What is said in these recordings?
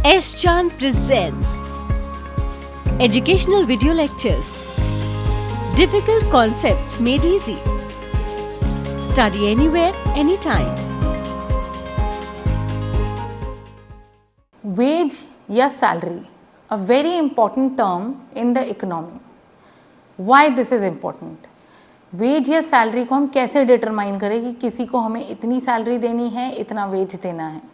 S. Chan presents Educational Video Lectures. Difficult concepts made easy. Study anywhere, anytime. Wage या salary, a very important term in the economy. Why this is important? Wage या salary को हम कैसे determine करें कि किसी को हमें इतनी सैलरी देनी है, इतना वेज देना है.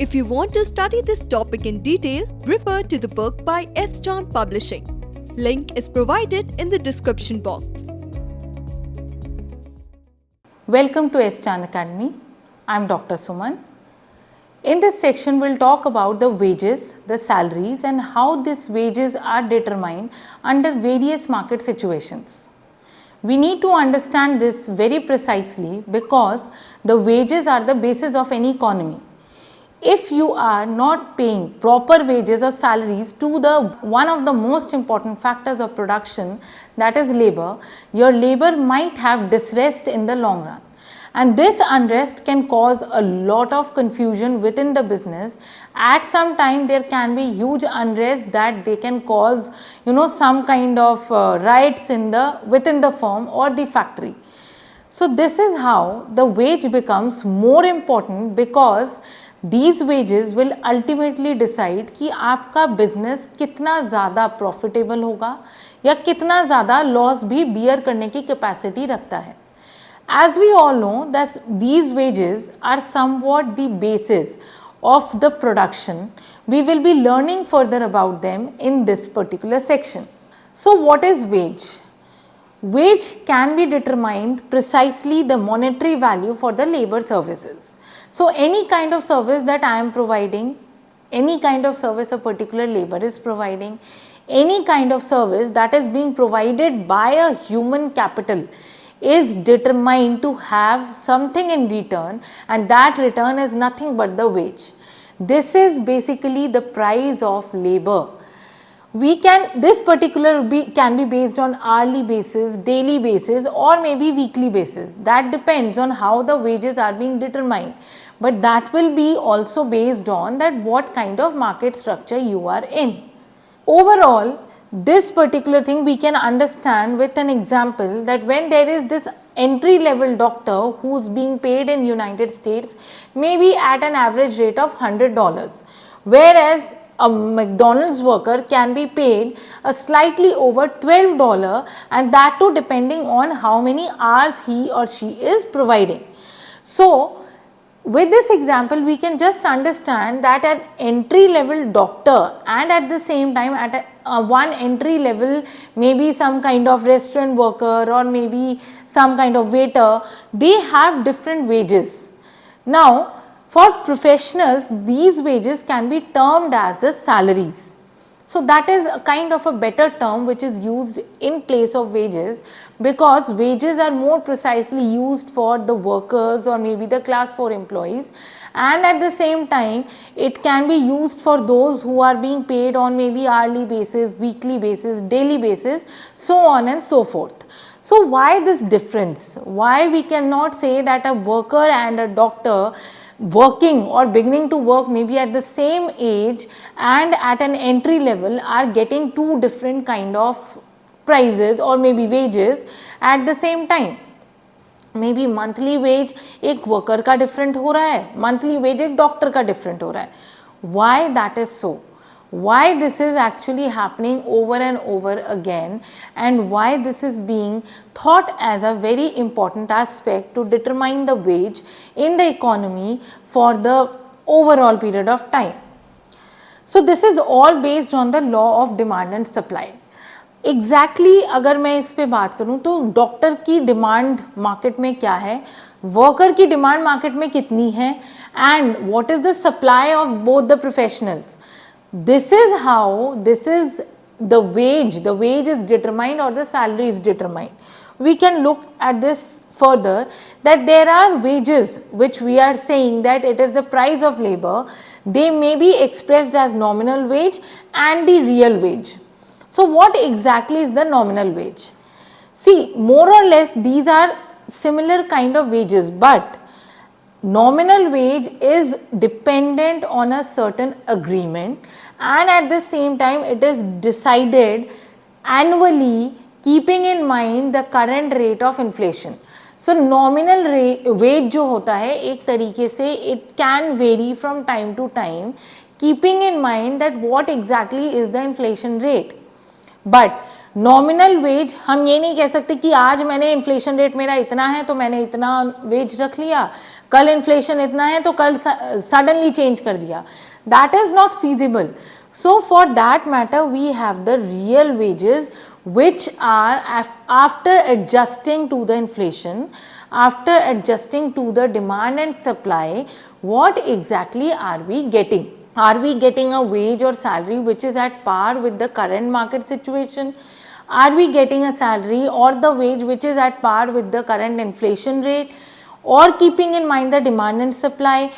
If you want to study this topic in detail, refer to the book by S. Chan Publishing. Link is provided in the description box. Welcome to S. Chan Academy. I am Dr. Suman. In this section, we will talk about the wages, the salaries and how these wages are determined under various market situations. We need to understand this very precisely because the wages are the basis of any economy. If you are not paying proper wages or salaries to the one of the most important factors of production, that is labor, your labor might have distress in the long run. And this unrest can cause a lot of confusion within the business. At some time there can be huge unrest that they can cause some kind of riots within the firm or the factory. So this is how the wage becomes more important because these wages will ultimately decide कि आपका business कितना ज़्यादा profitable होगा या कितना ज़्यादा loss भी bear करने की capacity रखता है. As we all know that these wages are somewhat the basis of the production. We will be learning further about them in this particular section. So what is wage? Wage can be determined precisely the monetary value for the labor services. So any kind of service that I am providing, any kind of service a particular labor is providing, any kind of service that is being provided by a human capital is determined to have something in return, and that return is nothing but the wage. This is basically the price of labor. This particular can be based on hourly basis, daily basis or maybe weekly basis. That depends on how the wages are being determined. But that will be also based on that what kind of market structure you are in. Overall, this particular thing we can understand with an example that when there is this entry level doctor who's being paid in United States maybe at an average rate of $100, whereas a McDonald's worker can be paid a slightly over $12, and that too depending on how many hours he or she is providing. So with this example, we can just understand that an entry level doctor and at the same time at one entry level, maybe some kind of restaurant worker or maybe some kind of waiter, they have different wages. Now, for professionals, these wages can be termed as the salaries. So that is a kind of a better term which is used in place of wages because wages are more precisely used for the workers or maybe the class 4 employees, and at the same time it can be used for those who are being paid on maybe hourly basis, weekly basis, daily basis, so on and so forth. So why this difference? Why we cannot say that a worker and a doctor working or beginning to work maybe at the same age and at an entry level are getting two different kind of prices or maybe wages at the same time? Maybe monthly wage एक worker का different हो रहा है, monthly wage एक doctor का different हो रहा है. Why that is so? Why this is actually happening over and over again, and why this is being thought as a very important aspect to determine the wage in the economy for the overall period of time. So this is all based on the law of demand and supply. Exactly अगर मैं इस पे बात करूं तो doctor की demand market में क्या है, वर्कर की डिमांड मार्केट में कितनी है, and what is the supply of both the professionals. This is how the wage is determined or the salary is determined. We can look at this further that there are wages which we are saying that it is the price of labor. They may be expressed as nominal wage and the real wage. So what exactly is the nominal wage? See, more or less these are similar kind of wages, but nominal wage is dependent on a certain agreement, and at the same time it is decided annually keeping in mind the current rate of inflation. So nominal wage जो होता है एक तरीके से it can vary from time to time, keeping in mind that what exactly is the inflation rate. But nominal wage हम ये नहीं कह सकते कि आज मैंने इन्फ्लेशन रेट मेरा इतना है तो मैंने इतना वेज रख लिया, कल इन्फ्लेशन इतना है तो कल सडनली चेंज कर दिया. That is not feasible. So for that matter we have the real wages which are after adjusting to the inflation, after adjusting to the demand and supply, what exactly are we getting? Are we getting a wage or salary which is at par with the current market situation? Are we getting a salary or the wage which is at par with the current inflation rate, or keeping in mind the demand and supply?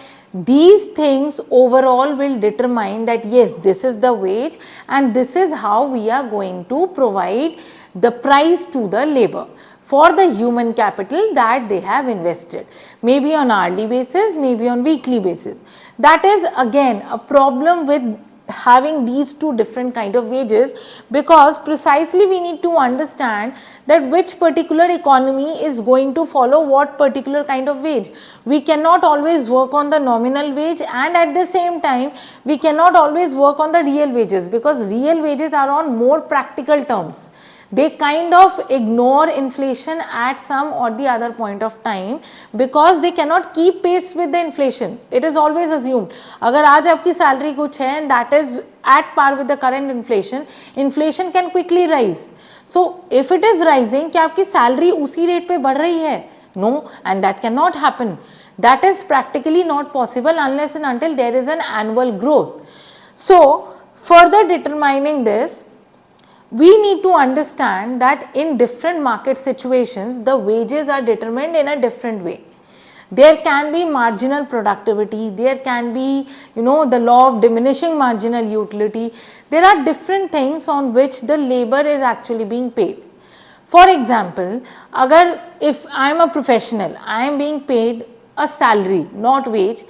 These things overall will determine that yes, this is the wage and this is how we are going to provide the price to the labor for the human capital that they have invested, maybe on hourly basis, maybe on weekly basis. That is again a problem with having these two different kind of wages, because precisely we need to understand that which particular economy is going to follow what particular kind of wage. We cannot always work on the nominal wage, and at the same time we cannot always work on the real wages, because real wages are on more practical terms. They kind of ignore inflation at some or the other point of time because they cannot keep pace with the inflation. It is always assumed अगर आज आपकी salary कुछ है and that is at par with the current inflation, inflation can quickly rise. So if it is rising, क्या आपकी salary उसी rate पे बढ़ रही है? No, and that cannot happen. That is practically not possible unless and until there is an annual growth. So further determining this, we need to understand that in different market situations, the wages are determined in a different way. There can be marginal productivity, there can be, the law of diminishing marginal utility. There are different things on which the labor is actually being paid. For example, if I am a professional, I am being paid a salary, not wage,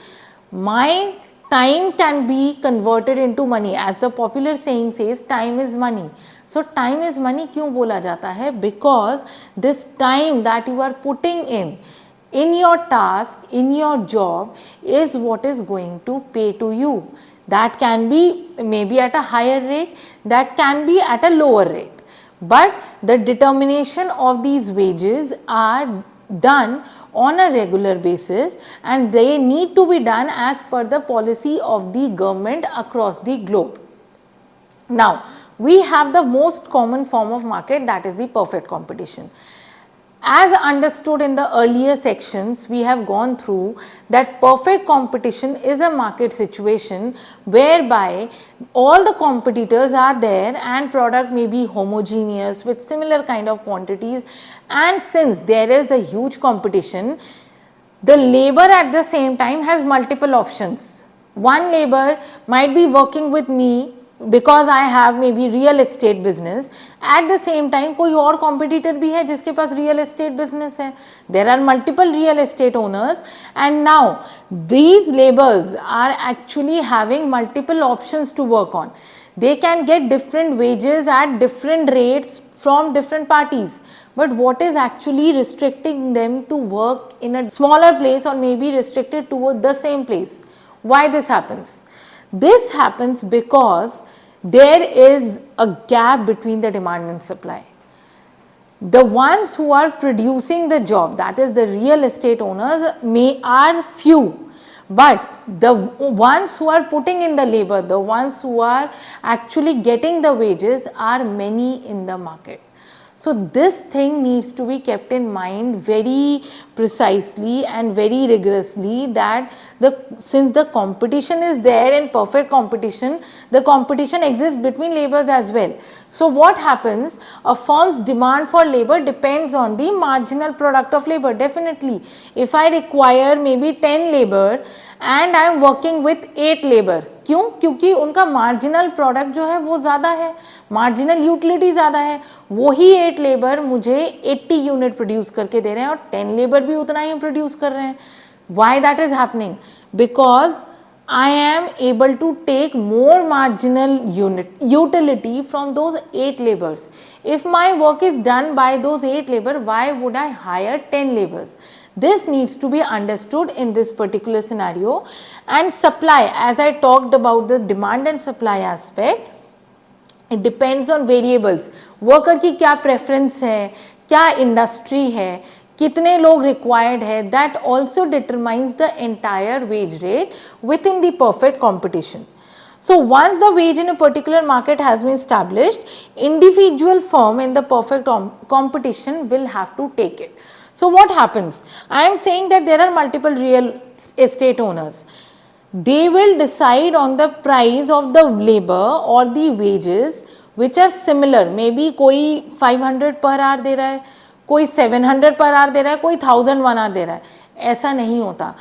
my time can be converted into money. As the popular saying says, time is money. So time is money क्यों बोला जाता है? Because this time that you are putting in your task, in your job, is what is going to pay to you. That can be maybe at a higher rate, that can be at a lower rate. But the determination of these wages are done on a regular basis, and they need to be done as per the policy of the government across the globe. Now, we have the most common form of market, that is the perfect competition. As understood in the earlier sections, we have gone through that perfect competition is a market situation whereby all the competitors are there and product may be homogeneous with similar kind of quantities, and since there is a huge competition, the labor at the same time has multiple options. One labor might be working with me because I have maybe real estate business, at the same time कोई और competitor भी है जिसके पास real estate business है. There are multiple real estate owners, and now these laborers are actually having multiple options to work on. They can get different wages at different rates from different parties. But what is actually restricting them to work in a smaller place or maybe restricted to the same place? Why this happens? This happens because there is a gap between the demand and supply. The ones who are producing the job, that is the real estate owners, are few, but the ones who are putting in the labor, the ones who are actually getting the wages, are many in the market. So this thing needs to be kept in mind very precisely and very rigorously, that since the competition is there in perfect competition, the competition exists between laborers as well. So what happens? A firm's demand for labor depends on the marginal product of labor. Definitely, if I require maybe 10 labor and I am working with 8 labor, क्यों? क्योंकि उनका marginal product जो है वो ज़्यादा है, marginal utility ज़्यादा है. वही 8 लेबर मुझे 80 यूनिट प्रोड्यूस करके दे रहे हैं और 10 लेबर भी उतना ही प्रोड्यूस कर रहे हैं. Why that is happening? Because I am able to take more marginal utility from those 8 labors. If my work is done by those 8 labor, why would I hire 10 labors? This needs to be understood in this particular scenario. And supply, as I talked about the demand and supply aspect, it depends on variables. Worker की क्या preference है, क्या industry है, कितने लोग required है, that also determines the entire wage rate within the perfect competition. So once the wage in a particular market has been established, individual firm in the perfect competition will have to take it. So what happens? I am saying that there are multiple real estate owners. They will decide on the price of the labor or the wages which are similar. Maybe कोई 500 per hour दे रहा है, कोई 700 per hour दे रहा है, कोई 1000 1 hour दे रहा है. ऐसा नहीं होता.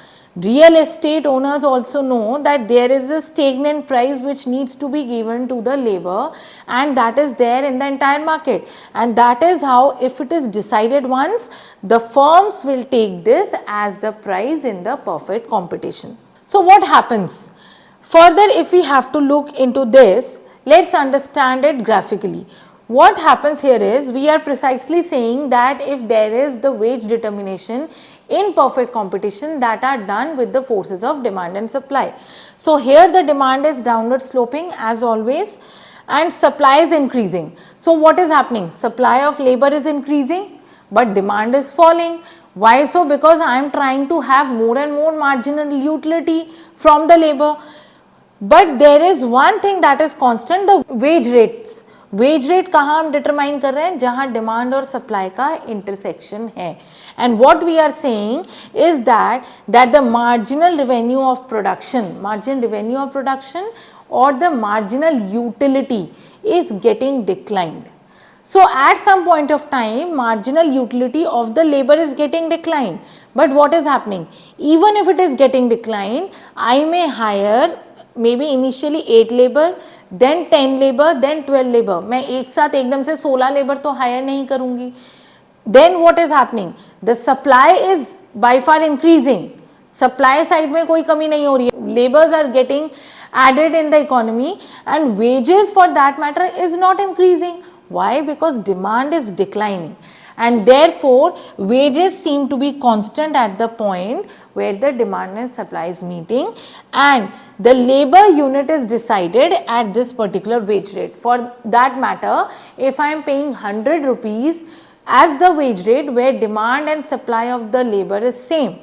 Real estate owners also know that there is a stagnant price which needs to be given to the labor, and that is there in the entire market, and that is how, if it is decided once, the firms will take this as the price in the perfect competition. So what happens? Further, if we have to look into this, let's understand it graphically. What happens here is, we are precisely saying that if there is the wage determination in perfect competition that are done with the forces of demand and supply. So here the demand is downward sloping as always, and supply is increasing. So what is happening? Supply of labor is increasing but demand is falling. Why so? Because I am trying to have more and more marginal utility from the labor. But there is one thing that is constant, the wage rates. Wage rate कहाँ हम determine कर रहे हैं? जहाँ demand और supply का intersection है. And what we are saying is that the marginal revenue of production और the marginal utility is getting declined. So at some point of time, marginal utility of the labor is getting declined. But what is happening? Even if it is getting declined, I may hire maybe initially 8 labor, then 10 labor, then 12 labor. मैं एक साथ एकदम से 16 labor तो hire नहीं करूँगी. Then what is happening? The supply is by far increasing. Supply side में कोई कमी नहीं हो रही है. Labors are getting added in the economy and wages for that matter is not increasing. Why? Because demand is declining, and therefore wages seem to be constant at the point where the demand and supply is meeting, and the labor unit is decided at this particular wage rate. For that matter, if I am paying 100 rupees as the wage rate where demand and supply of the labor is same,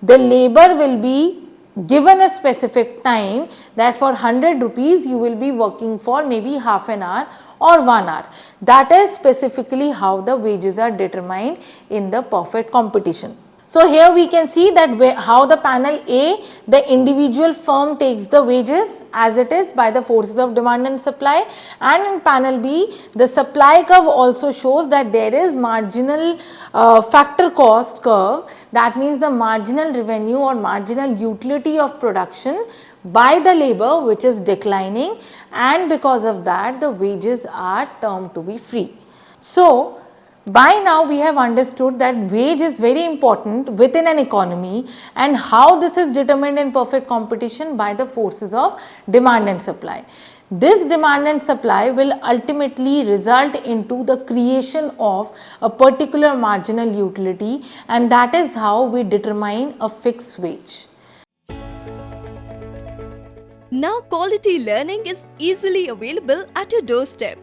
the labor will be given a specific time that for 100 rupees you will be working for maybe half an hour or 1 hour. That is specifically how the wages are determined in the perfect competition. So here we can see that how the panel A, the individual firm takes the wages as it is by the forces of demand and supply, and in panel B the supply curve also shows that there is marginal factor cost curve, that means the marginal revenue or marginal utility of production by the labor which is declining, and because of that the wages are termed to be free. So by now we have understood that wage is very important within an economy, and how this is determined in perfect competition by the forces of demand and supply. This demand and supply will ultimately result into the creation of a particular marginal utility, and that is how we determine a fixed wage. Now quality learning is easily available at your doorstep.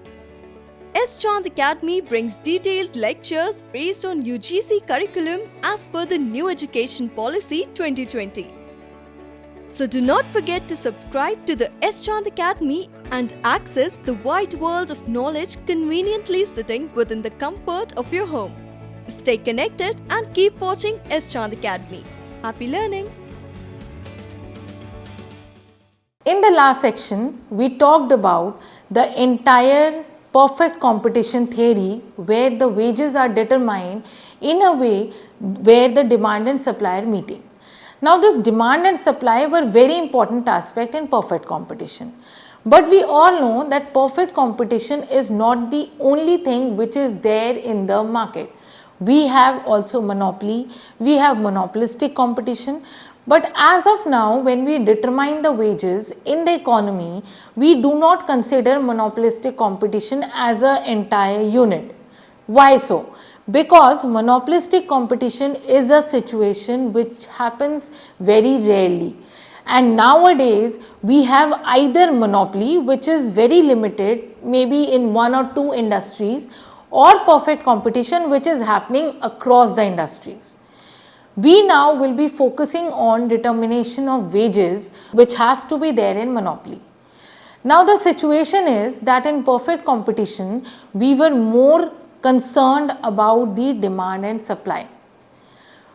S. Chand Academy brings detailed lectures based on UGC curriculum as per the New Education Policy 2020. So do not forget to subscribe to the S. Chand Academy and access the wide world of knowledge conveniently sitting within the comfort of your home. Stay connected and keep watching S. Chand Academy. Happy learning! In the last section, we talked about the entire perfect competition theory where the wages are determined in a way where the demand and supply are meeting. Now this demand and supply were very important aspect in perfect competition. But we all know that perfect competition is not the only thing which is there in the market. We have also monopoly, we have monopolistic competition. But as of now, when we determine the wages in the economy, we do not consider monopolistic competition as an entire unit. Why so? Because monopolistic competition is a situation which happens very rarely. And nowadays we have either monopoly, which is very limited, maybe in one or two industries, or perfect competition, which is happening across the industries. We now will be focusing on determination of wages, which has to be there in monopoly. Now the situation is that in perfect competition, we were more concerned about the demand and supply.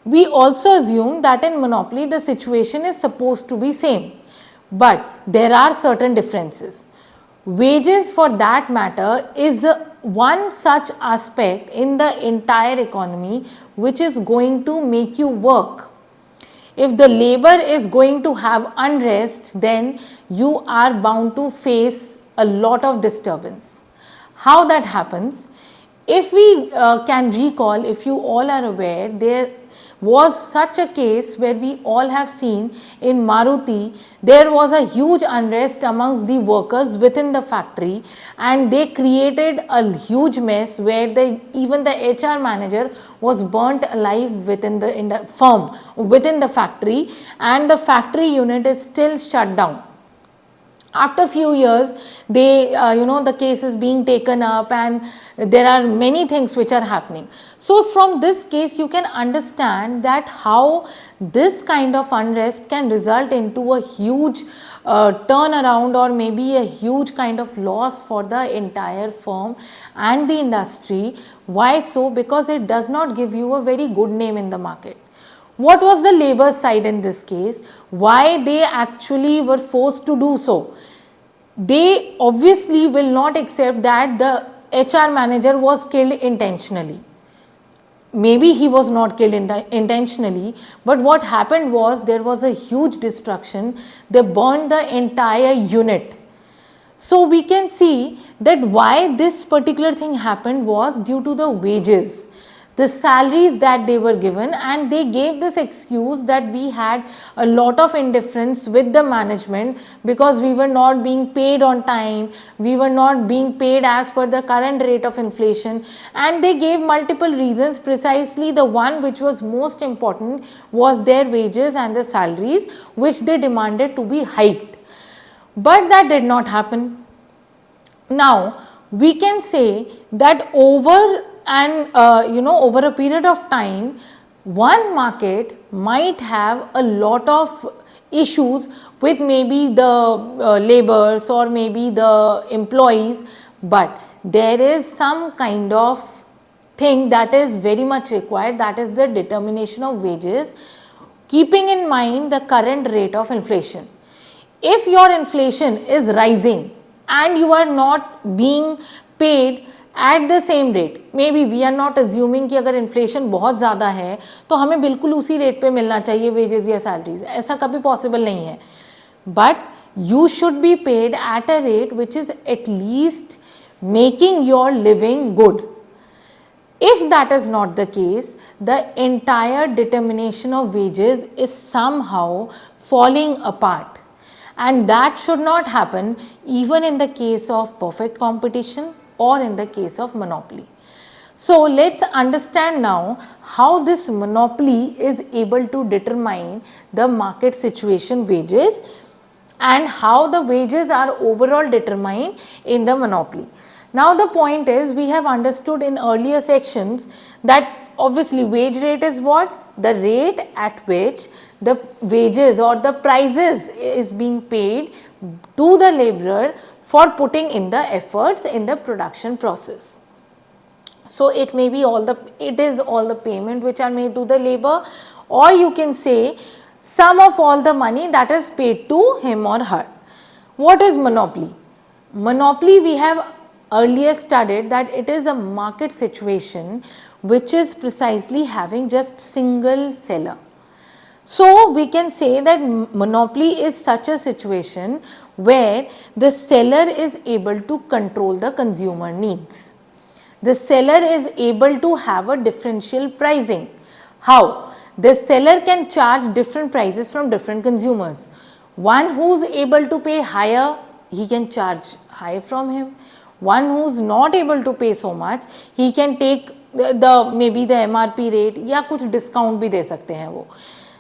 We also assume that in monopoly the situation is supposed to be same, but there are certain differences. Wages for that matter is one such aspect in the entire economy which is going to make you work. If the labor is going to have unrest, then you are bound to face a lot of disturbance. How that happens? If we can recall, if you all are aware, there was such a case where we all have seen in Maruti, there was a huge unrest amongst the workers within the factory, and they created a huge mess where even the HR manager was burnt alive within the firm, within the factory, and the factory unit is still shut down. After few years, the case is being taken up, and there are many things which are happening. So from this case, you can understand that how this kind of unrest can result into a huge turnaround, or maybe a huge kind of loss for the entire firm and the industry. Why so? Because it does not give you a very good name in the market. What was the labor side in this case? Why they actually were forced to do so? They obviously will not accept that the HR manager was killed intentionally. Maybe he was not killed intentionally, but what happened was there was a huge destruction. They burned the entire unit. So we can see that why this particular thing happened was due to the wages, the salaries that they were given, and they gave this excuse that we had a lot of indifference with the management because we were not being paid on time, we were not being paid as per the current rate of inflation, and they gave multiple reasons. Precisely the one which was most important was their wages and the salaries, which they demanded to be hiked. But that did not happen. Now we can say that over a period of time, one market might have a lot of issues with maybe the laborers or maybe the employees, but there is some kind of thing that is very much required, that is the determination of wages, keeping in mind the current rate of inflation. If your inflation is rising and you are not being paid at the same rate, maybe we are not assuming कि अगर inflation बहुत ज़्यादा है तो हमें बिल्कुल उसी rate पे मिलना चाहिए wages या salaries, ऐसा कभी possible नहीं है. But you should be paid at a rate which is at least making your living good. If that is not the case, the entire determination of wages is somehow falling apart, and that should not happen even in the case of perfect competition or in the case of monopoly. So let's understand now how this monopoly is able to determine the market situation wages and how the wages are overall determined in the monopoly. Now the point is, we have understood in earlier sections that obviously wage rate is what? The rate at which the wages or the prices is being paid to the laborer for putting in the efforts in the production process. So it may be all the payment which are made to the labor, or you can say sum of all the money that is paid to him or her. What is monopoly? Monopoly, we have earlier studied that it is a market situation which is precisely having just single seller. So we can say that monopoly is such a situation where the seller is able to control the consumer needs. The seller is able to have a differential pricing. How? The seller can charge different prices from different consumers. One who's able to pay higher, he can charge high from him. One who's not able to pay so much, he can take the maybe the MRP rate या कुछ discount भी दे सकते हैं वो.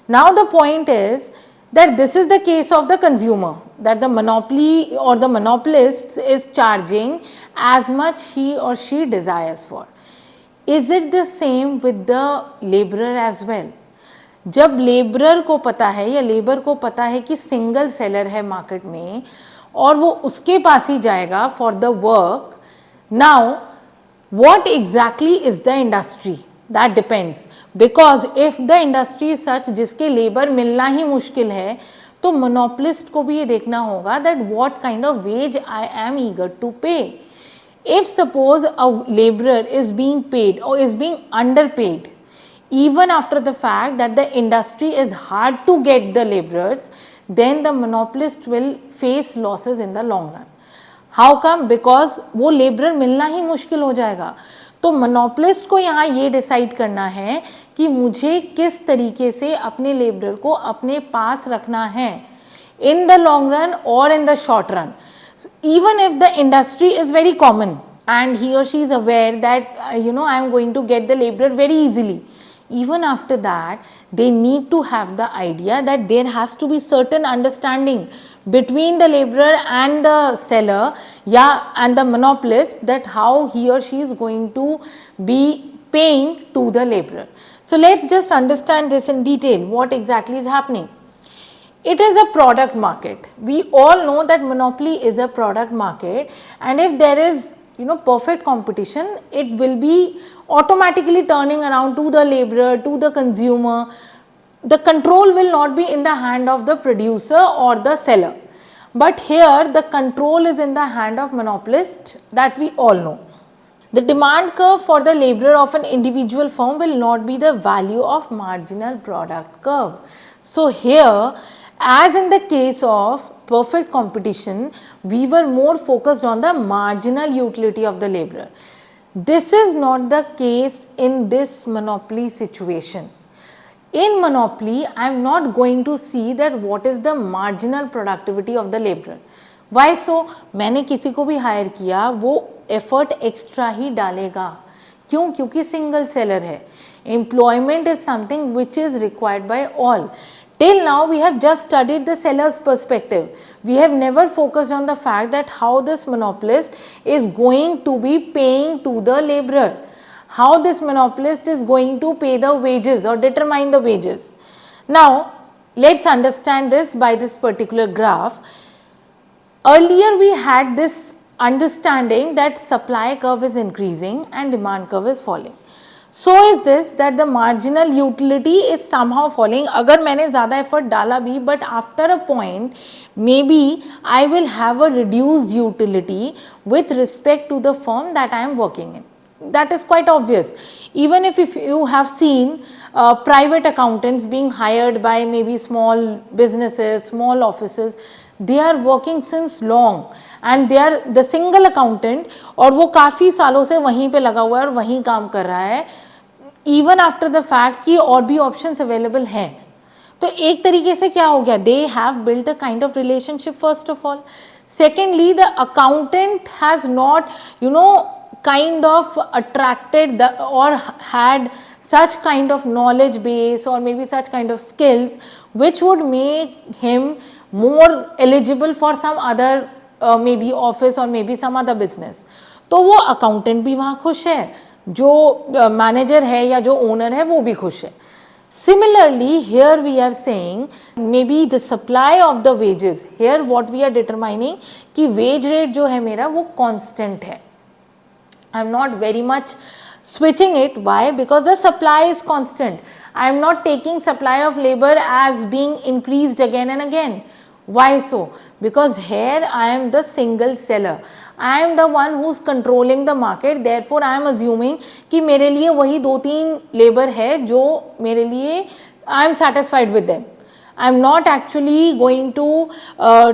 Now the point is that this is the case of the consumer, that the monopoly or the monopolist is charging as much he or she desires for. Is it the same with the laborer as well? जब labourer को पता है या labour को पता है कि single seller है मार्केट में और वो उसके पास ही जाएगा for the work, now what exactly is the industry? That depends, because if the industry is such जिसके लेबर मिलना ही मुश्किल है, तो मोनोपोलिस्ट को भी ये देखना होगा that what kind of wage I am eager to pay. If suppose a laborer is being paid or is being underpaid, even after the fact that the industry is hard to get the laborers, then the monopolist will face losses in the long run. How come? Because वो labourer मिलना ही मुश्किल हो जाएगा. तो monopolist को यहाँ ये decide करना है कि मुझे किस तरीके से अपने लेबरर को अपने पास रखना है, in the long run or in the short run. So even if the industry is very common and he or she is aware that I am going to get the laborer very easily, even after that they need to have the idea that there has to be certain understanding between the laborer and the seller, and the monopolist, that how he or she is going to be paying to the laborer. So let's just understand this in detail, what exactly is happening. It is a product market. We all know that monopoly is a product market, and if there is perfect competition, it will be automatically turning around to the laborer, to the consumer. The control will not be in the hand of the producer or the seller, but here the control is in the hand of monopolist, that we all know. The demand curve for the laborer of an individual firm will not be the value of marginal product curve. So here, as in the case of perfect competition, we were more focused on the marginal utility of the laborer. This is not the case in this monopoly situation. In monopoly, I am not going to see that what is the marginal productivity of the laborer. Why so? मैंने किसी को भी higher किया, वो effort extra ही डालेगा. क्यों? क्योंकि single seller है. Employment is something which is required by all. Till now we have just studied the seller's perspective. We have never focused on the fact that how this monopolist is going to be paying to the laborer, how this monopolist is going to pay the wages or determine the wages. Now let's understand this by this particular graph. Earlier we had this understanding that supply curve is increasing and demand curve is falling. So is this, that the marginal utility is somehow falling. अगर मैंने ज़्यादा effort डाला भी, but after a point maybe I will have a reduced utility with respect to the firm that I am working in. That is quite obvious. Even if you have seen private accountants being hired by maybe small businesses, small offices, they are working since long and they are the single accountant और वो काफ़ी सालों से वहीं पे लगा हुआ है और वहीं काम कर रहा है, even after the fact कि और भी options available हैं. तो एक तरीके से क्या हो गया, they have built a kind of relationship first of all. Secondly, the accountant has not kind of attracted or had such kind of knowledge base or maybe such kind of skills which would make him more eligible for some other maybe office or maybe some other business. तो वो accountant भी वहाँ खुश है, जो manager है या जो owner है वो भी खुश है. Similarly, here we are saying maybe the supply of the wages. Here what we are determining कि wage rate जो है मेरा वो constant है. I am not very much switching it. Why? Because the supply is constant. I am not taking supply of labor as being increased again and again. Why so? Because here I am the single seller. I am the one who's controlling the market. Therefore, I am assuming कि मेरे लिए वही 2-3 labour है जो मेरे लिए I am satisfied with them. I am not actually going to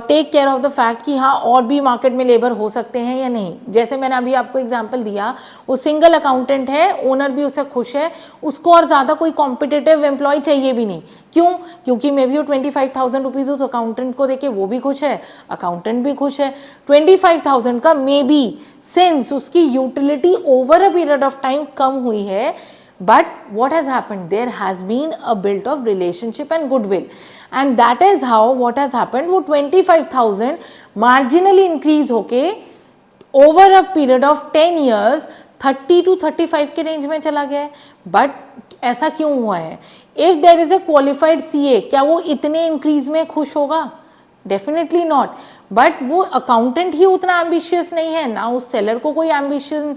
take care of the fact कि हाँ और भी मार्केट में लेबर हो सकते हैं या नहीं. जैसे मैंने अभी आपको एग्जांपल दिया, वो सिंगल अकाउंटेंट है, ओनर भी उससे खुश है, उसको और ज़्यादा कोई कॉम्पिटिटिव एम्प्लॉय चाहिए भी नहीं. क्यों? क्योंकि मे बी वो 25,000 रुपीज़ उस अकाउंटेंट को देके वो भी खुश है, अकाउंटेंट भी खुश है. 25,000 का मे बी सिंस उसकी utility over a period of time कम हुई है, but what has happened, there has been a built of relationship and goodwill, and that is how what has happened, वो 25,000 marginally increase होके over a period of 10 years 30 to 35 के range में चला गया है. बट ऐसा क्यों हुआ है? If there is a qualified CA, क्या वो इतने इंक्रीज में खुश होगा? Definitely not. बट वो अकाउंटेंट ही उतना एम्बिशियस नहीं है ना, उस सेलर को कोई एम्बिशन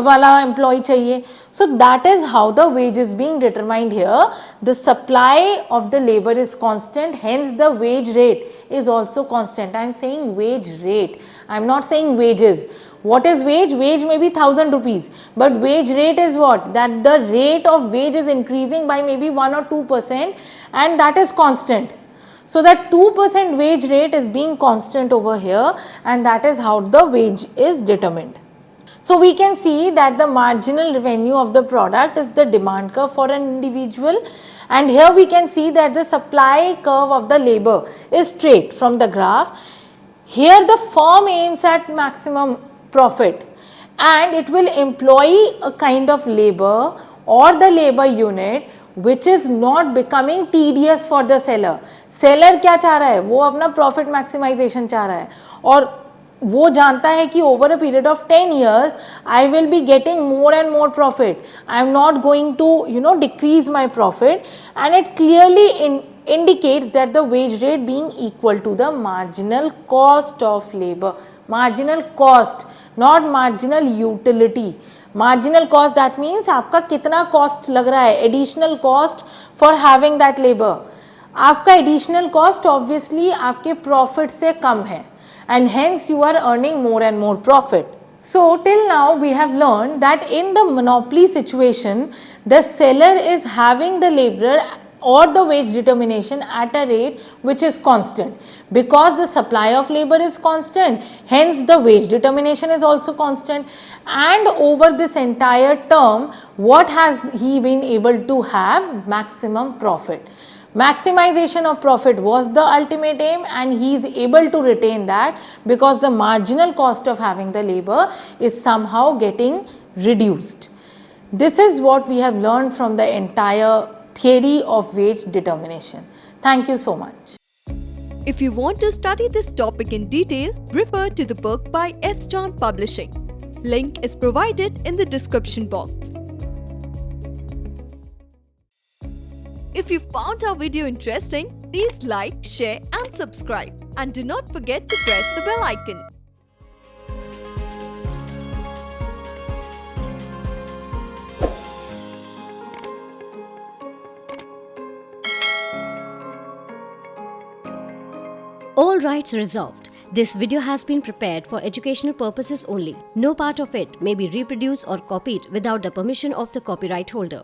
वाला एम्प्लॉय चाहिए. So that is how the ways is being determined here. The supply of the labour is constant, hence the wage rate is also constant. I am saying wage rate, I am not saying wages. What is wage? Wage may be 1,000 rupees, but wage rate is what? That the rate of wage is increasing by maybe 1 or 2%, and that is constant. So that 2% wage rate is being constant over here, and that is how the wage is determined. So we can see that the marginal revenue of the product is the demand curve for an individual, and here we can see that the supply curve of the labor is straight from the graph. Here the firm aims at maximum profit, and it will employ a kind of labor or the labor unit which is not becoming tedious for the seller. Seller क्या चाह रहा है? वो अपना profit maximisation चाह रहा है, और वो जानता है कि over a period of 10 years I will be getting more and more profit. I am not going to decrease my profit, and it clearly indicates that the wage rate being equal to the marginal cost of labor. Marginal cost, not marginal utility. Marginal cost, that means आपका कितना cost लग रहा है, additional cost for having that labor. आपका additional cost obviously आपके profit से कम है, and hence you are earning more and more profit. So till now we have learned that in the monopoly situation, the seller is having the laborer or the wage determination at a rate which is constant. Because the supply of labor is constant, hence the wage determination is also constant, and over this entire term, what has he been able to have? Maximum profit. Maximization of profit was the ultimate aim, and he is able to retain that because the marginal cost of having the labor is somehow getting reduced. This is what we have learned from the entire theory of wage determination. Thank you so much. If you want to study this topic in detail, refer to the book by S. John Publishing. Link is provided in the description box. If you found our video interesting, please like, share and subscribe. And do not forget to press the bell icon. All rights reserved. This video has been prepared for educational purposes only. No part of it may be reproduced or copied without the permission of the copyright holder.